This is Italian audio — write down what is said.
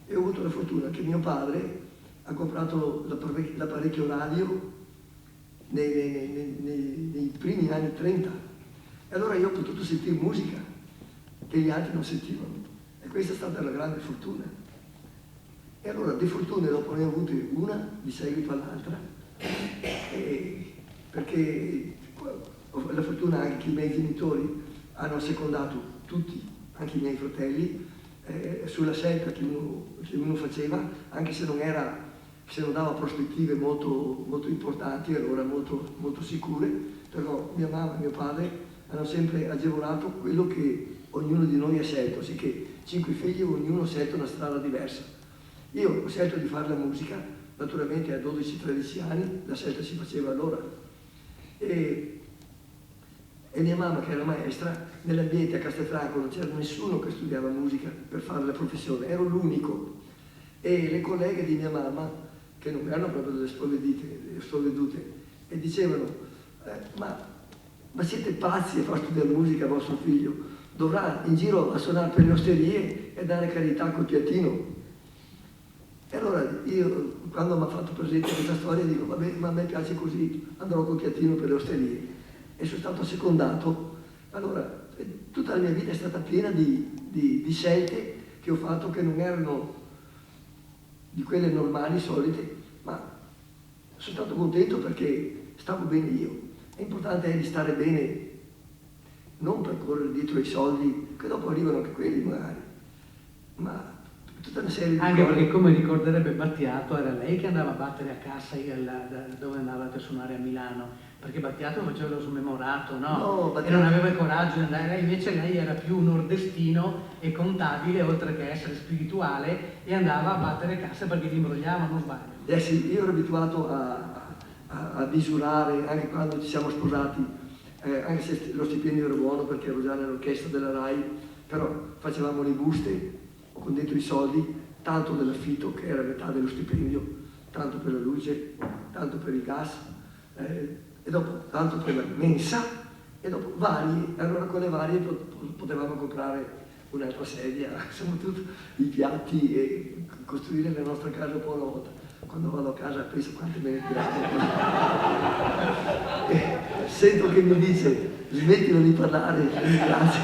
e ho avuto la fortuna che mio padre ha comprato l'apparecchio radio nei primi anni 30 e allora io ho potuto sentire musica che gli altri non sentivano e questa è stata la grande fortuna. E allora di fortune dopo ne ho avute una di seguito all'altra, perché ho la fortuna anche che i miei genitori hanno secondato tutti, anche i miei fratelli, sulla scelta che uno faceva, anche se non dava prospettive molto, molto importanti, allora molto, molto sicure, però mia mamma e mio padre hanno sempre agevolato quello che ognuno di noi ha scelto, sicché 5 figli, ognuno ha scelto una strada diversa. Io ho scelto di fare la musica, naturalmente a 12-13 anni, la scelta si faceva allora. E mia mamma, che era maestra, nell'ambiente a Castelfranco non c'era nessuno che studiava musica per fare la professione, ero l'unico. E le colleghe di mia mamma, che non erano proprio delle sprovvedute, e dicevano, ma siete pazzi a far studiare musica a vostro figlio? Dovrà in giro a suonare per le osterie e dare carità col piattino. E allora io, quando mi ha fatto presente questa storia, dico, vabbè, ma a me piace così, andrò col piattino per le osterie. E sono stato secondato. Allora, tutta la mia vita è stata piena di scelte che ho fatto che non erano di quelle normali, solite, ma sono stato contento perché stavo bene io. L'importante è di stare bene, non per correre dietro ai soldi, che dopo arrivano anche quelli magari, ma tutta una serie di anche cose. perché, come ricorderebbe Battiato, era lei che andava a battere a cassa dove andavate a suonare a Milano, perché Battiato faceva lo smemorato, no? E non aveva il coraggio di andare, invece lei era più nordestino e contabile, oltre che essere spirituale, e andava a battere cassa perché li imbrogliava, non sbaglio. Sì, io ero abituato a misurare, anche quando ci siamo sposati, anche se lo stipendio era buono perché ero già nell'orchestra della RAI, però facevamo le buste con dentro i soldi, tanto dell'affitto che era metà dello stipendio, tanto per la luce, tanto per il gas, e dopo tanto per la mensa, e dopo varie, allora con le varie potevamo comprare un'altra sedia, soprattutto i piatti e costruire la nostra casa un po' alla volta. Quando vado a casa penso quante me ne tirate. Sento che mi dice smettila di parlare, mi piace.